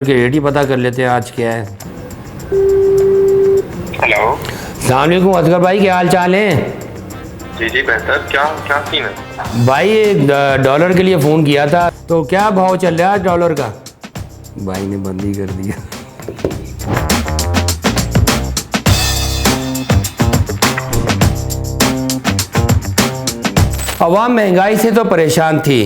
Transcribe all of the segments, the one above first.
के रेट ही पता कर लेते हैं आज क्या है। हेलो। अस्सलाम वालेकुम असगर भाई, क्या हाल चाल है? जी जी बेहतर। क्या क्या सीन है? भाई एक डॉलर के लिए फ़ोन किया था, तो क्या भाव चल रहा है आज डॉलर का? भाई ने बंद ही कर दिया। अवाम महंगाई से तो परेशान थी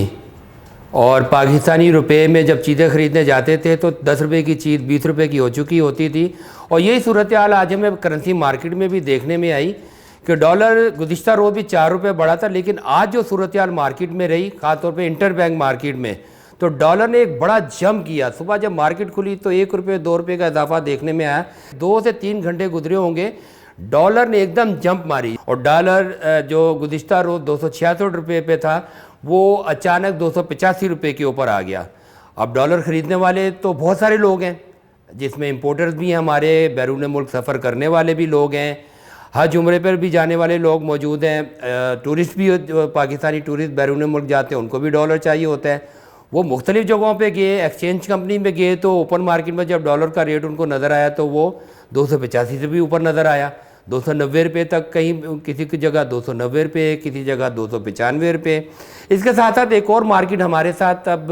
और पाकिस्तानी रुपए में जब चीज़ें ख़रीदने जाते थे तो 10 रुपये की चीज़ 20 रुपये की हो चुकी होती थी। और यही सूरत हाल आज हमें करेंसी मार्केट में भी देखने में आई कि डॉलर गुज़िश्ता रोज़ भी 4 रुपये बढ़ा था, लेकिन आज जो सूरत हाल मार्केट में रही, ख़ासतौर पे इंटर बैंक मार्केट में, तो डॉलर ने एक बड़ा जंप किया। सुबह जब मार्केट खुली तो 1 रुपये 2 रुपये का इजाफा देखने में आया। 2 से 3 घंटे गुजरे होंगे, डॉलर ने एकदम जंप मारी और डॉलर जो गुज़िश्ता रोज़ 266 रुपये पे था वो अचानक 285 रुपये के ऊपर आ गया। अब डॉलर ख़रीदने वाले तो बहुत सारे लोग हैं, जिसमें इंपोर्टर्स भी हैं, हमारे बैरून मुल्क सफ़र करने वाले भी लोग हैं, हज उम्रे पर भी जाने वाले लोग मौजूद हैं, टूरिस्ट भी जो पाकिस्तानी टूरिस्ट बैरून मुल्क जाते हैं उनको भी डॉलर चाहिए होता है। वो मुख्तलिफ़ जगहों पे गए, एक्सचेंज कंपनी में गए तो ओपन मार्केट में जब डॉलर का रेट उनको नज़र आया तो वो 285 से भी ऊपर नज़र आया, 290 रुपये तक, कहीं किसी की जगह 290 रुपये, किसी जगह 295 रुपये। इसके साथ साथ एक और मार्केट हमारे साथ अब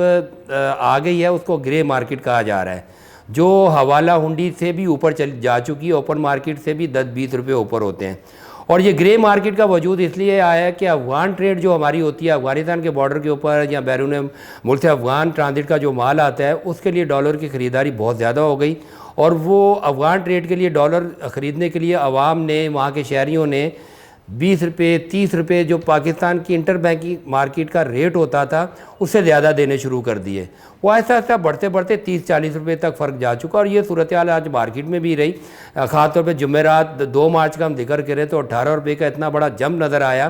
आ गई है, उसको ग्रे मार्केट कहा जा रहा है, जो हवाला हुंडी से भी ऊपर चल जा चुकी है, ओपन मार्केट से भी 10-20 रुपये ऊपर होते हैं। और ये ग्रे मार्केट का वजूद इसलिए आया है कि अफ़गान ट्रेड जो हमारी होती है अफ़गानिस्तान के बॉर्डर के ऊपर या बैरून मुल्क से अफ़गान ट्रांजिट का जो माल आता है उसके लिए डॉलर की ख़रीदारी बहुत ज़्यादा हो गई। और वो अफ़गान ट्रेड के लिए डॉलर ख़रीदने के लिए आवाम ने, वहाँ के शहरियों ने 20 रुपये 30 रुपये जो पाकिस्तान की इंटर बैंकिंग मार्केट का रेट होता था उससे ज़्यादा देने शुरू कर दिए। वो ऐसा ऐसा बढ़ते बढ़ते 30-40 रुपये तक फ़र्क जा चुका। और ये सूरत हाल आज मार्केट में भी रही। ख़ासतौर पे जुमेरात 2 मार्च का हम जिक्र करें तो 18 रुपये का इतना बड़ा जंप नज़र आया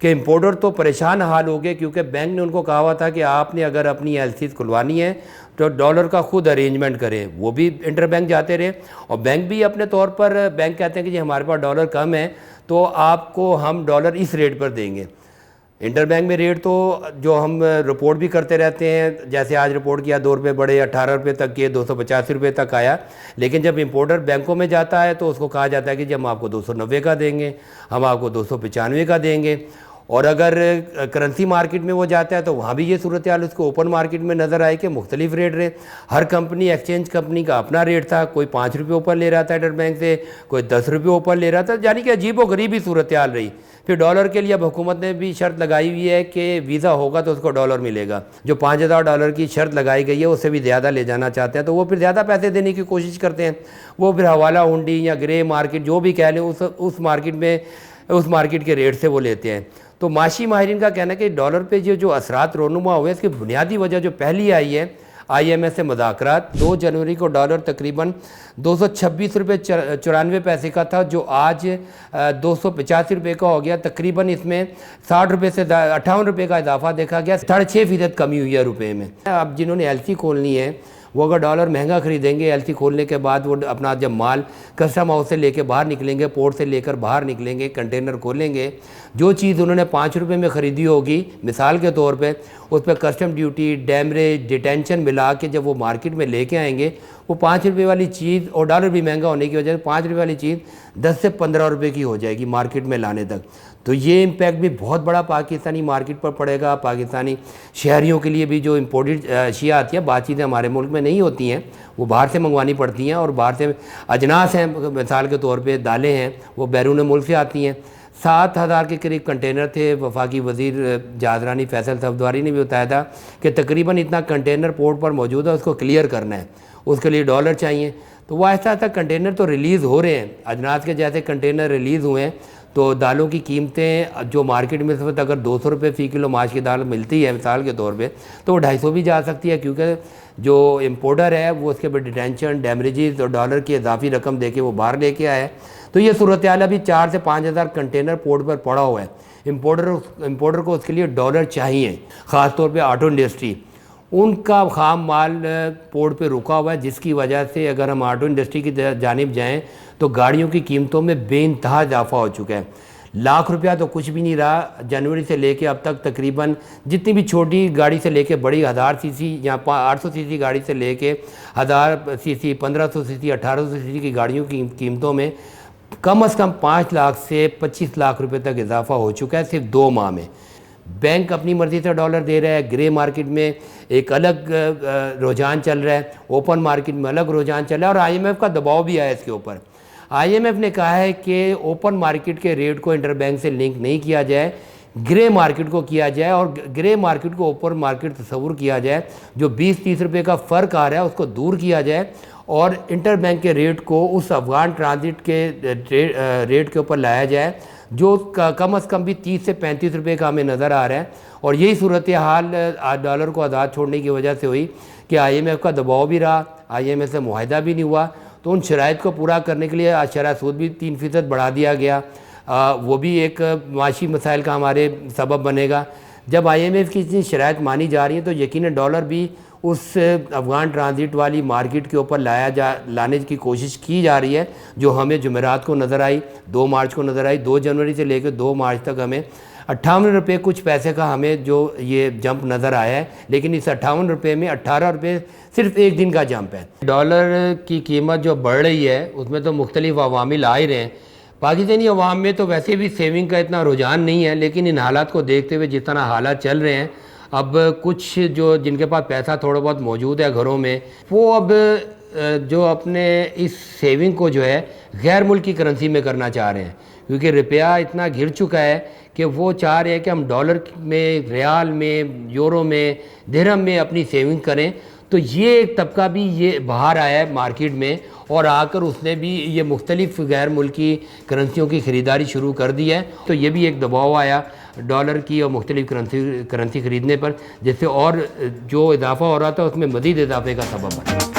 कि इम्पोर्टर तो परेशान हाल हो गए, क्योंकि बैंक ने उनको कहा हुआ था कि आपने अगर अपनी एलसीज खुलवानी है तो डॉलर का खुद अरेंजमेंट करें। वो भी इंटर बैंक जाते रहे और बैंक भी अपने तौर पर, बैंक कहते हैं कि जी हमारे पास डॉलर कम है तो आपको हम डॉलर इस रेट पर देंगे। इंटर बैंक में रेट तो जो हम रिपोर्ट भी करते रहते हैं, जैसे आज रिपोर्ट किया 2 रुपये बढ़े, 18 रुपये तक किए, 285 रुपये तक आया। लेकिन जब इंपोर्टर बैंकों में जाता है तो उसको कहा जाता है कि जी हम आपको 290 का देंगे, हम आपको 295 का देंगे। और अगर करेंसी मार्केट में वो जाता है तो वहाँ भी ये सूरत हाल उसको ओपन मार्केट में नज़र आए कि मुख्तलिफ रेट रहे। हर कंपनी, एक्सचेंज कंपनी का अपना रेट था, कोई 5 रुपये ऊपर ले रहा था इंटर बैंक से, कोई 10 रुपये ऊपर ले रहा था, यानी कि अजीब व गरीब ही सूरत हाल रही। फिर डॉलर के लिए अब हुकूमत ने भी शर्त लगाई हुई है कि वीज़ा होगा तो उसको डॉलर मिलेगा। जो 5000 डॉलर की शर्त लगाई गई है उससे भी ज़्यादा ले जाना चाहते हैं तो वो फिर ज़्यादा पैसे देने की कोशिश करते हैं। वो फिर हवाला हुंडी या ग्रे मार्केट जो भी कह लें उस मार्केट में, उस मार्केट के रेट से वो लेते हैं। तो माशी माहिरीन का कहना है कि डॉलर पे जो असरात रोनुमा हुए, इसकी बुनियादी वजह जो पहली आई है IMF से मुज़ाकरात। 2 जनवरी को डॉलर तकरीबन 226 रुपये 94 पैसे का था, जो आज 285 रुपये का हो गया। तकरीबन इसमें 60 रुपये से 58 रुपये का इजाफा देखा गया। 6.5% कमी हुई है रुपये में। अब जिन्होंने LC खोलनी है वो अगर डॉलर महंगा ख़रीदेंगे, LC खोलने के बाद वो अपना जब माल कस्टम हाउस से लेके बाहर निकलेंगे, पोर्ट से लेकर बाहर निकलेंगे, कंटेनर खोलेंगे, जो चीज़ उन्होंने 5 रुपये में ख़रीदी होगी मिसाल के तौर पे, उस पर कस्टम ड्यूटी, डैमरेज, डिटेंशन मिला के जब वो मार्केट में लेके आएंगे, वो 5 रुपये वाली चीज़, और डॉलर भी महंगा होने की वजह से 5 रुपये वाली चीज़ 10 से 15 रुपये की हो जाएगी मार्केट में लाने तक। तो ये इम्पैक्ट भी बहुत बड़ा पाकिस्तानी मार्केट पर पड़ेगा। पाकिस्तानी शहरियों के लिए भी जो इम्पोर्टेड अशिया आती हैं, बात चीज़ें हमारे मुल्क में नहीं होती हैं, वो बाहर से मंगवानी पड़ती हैं। और बाहर से अजनास हैं, मिसाल के तौर पे दालें हैं, वो बैरून मुल्क से आती हैं। 7000 के करीब कंटेनर थे। वफाकी वज़ीर जादरानी फैसल सफदवारी ने भी बताया था कि तकरीबन इतना कंटेनर पोर्ट पर मौजूद है, उसको क्लियर करना है, उसके लिए डॉलर चाहिए। तो वो ऐसा ऐसा कंटेनर तो रिलीज़ हो रहे हैं, अजनास के जैसे कंटेनर रिलीज़ हुए हैं। तो दालों की कीमतें जो मार्केट में इस वक्त अगर 200 रुपये फ़ी किलो माश की दाल मिलती है मिसाल के तौर पे, तो वो 250 भी जा सकती है, क्योंकि जो इम्पोर्टर है वो उसके ऊपर डिटेंशन, डैमरेजेस और डॉलर की इजाफी रकम दे के वो बाहर लेके आया है। तो ये सूरत हाल अभी 4 से 5000 कंटेनर पोर्ट पर पड़ा हुआ है। इम्पोर्टर को उसके लिए डॉलर चाहिए, ख़ासतौर पर ऑटो इंडस्ट्री, उनका खाम माल पोर्ट पे रुका हुआ है, जिसकी वजह से अगर हम ऑटो इंडस्ट्री की जानिब जाएं तो गाड़ियों की कीमतों में बेइंतहा इजाफा हो चुका है। लाख रुपया तो कुछ भी नहीं रहा। जनवरी से लेके अब तक तकरीबन जितनी भी छोटी गाड़ी से लेके बड़ी 1000 सीसी या 800 सीसी गाड़ी से लेके 1000 सीसी, 1500 सीसी, 1800 सीसी की गाड़ियों की कीमतों में कम से कम 5 लाख से 25 लाख रुपए तक इजाफा हो चुका है सिर्फ 2 माह में। बैंक अपनी मर्ज़ी से डॉलर दे रहा है, ग्रे मार्केट में एक अलग रुझान चल रहा है, ओपन मार्केट में अलग रुझान चल रहा है और IMF का दबाव भी आया इसके ऊपर। IMF ने कहा है कि ओपन मार्केट के रेट को इंटरबैंक से लिंक नहीं किया जाए, ग्रे मार्केट को किया जाए और ग्रे मार्केट को ओपन मार्केट तस्वुर किया जाए। जो 20-30 रुपये का फ़र्क आ रहा है उसको दूर किया जाए और इंटरबैंक के रेट को उस अफगान ट्रांजिट के रेट के ऊपर लाया जाए जो कम से कम भी 30 से 35 रुपये का हमें नज़र आ रहा है। और यही सूरत हाल डॉलर को आज़ाद छोड़ने की वजह से हुई कि IMF का दबाव भी रहा, IMF से मुआहदा भी नहीं हुआ, तो उन शराइत को पूरा करने के लिए शरह सूद भी 3% बढ़ा दिया गया। वो भी एक माशी मसाइल का हमारे सबब बनेगा। जब IMF की इतनी शराइत मानी जा रही है तो यकीनन डॉलर भी उस अफ़गान ट्रांजिट वाली मार्केट के ऊपर लाने की कोशिश की जा रही है जो हमें जुमेरात को नज़र आई, 2 मार्च को नज़र आई। 2 जनवरी से लेकर 2 मार्च तक हमें 58 रुपये कुछ पैसे का हमें जो ये जंप नज़र आया है, लेकिन इस 58 रुपये में 18 रुपये सिर्फ एक दिन का जंप है। डॉलर की कीमत जो बढ़ रही है उसमें तो मुख्तलिफ अवामिल आ ही रहे हैं। पाकिस्तानी अवाम में तो वैसे भी सेविंग का इतना रुझान नहीं है, लेकिन इन हालात को देखते हुए जिस तरह हालात चल रहे हैं, अब कुछ जो जिनके पास पैसा थोड़ा बहुत मौजूद है घरों में, वो अब जो अपने इस सेविंग को जो है गैर मुल्की करेंसी में करना चाह रहे हैं, क्योंकि रुपया इतना गिर चुका है कि वो चाह रहे हैं कि हम डॉलर में, रियाल में, यूरो में, दिरहम में अपनी सेविंग करें। तो ये एक तबका भी ये बाहर आया है मार्केट में और आकर उसने भी ये मुख्तलिफ गैर मुल्की करेंसियों की ख़रीदारी शुरू कर दी है। तो ये भी एक दबाव आया डॉलर की और मुख्तलिफ करेंसी ख़रीदने पर, जिससे और जो इजाफ़ा हो रहा था उसमें मज़ीद इजाफे का सबब बना।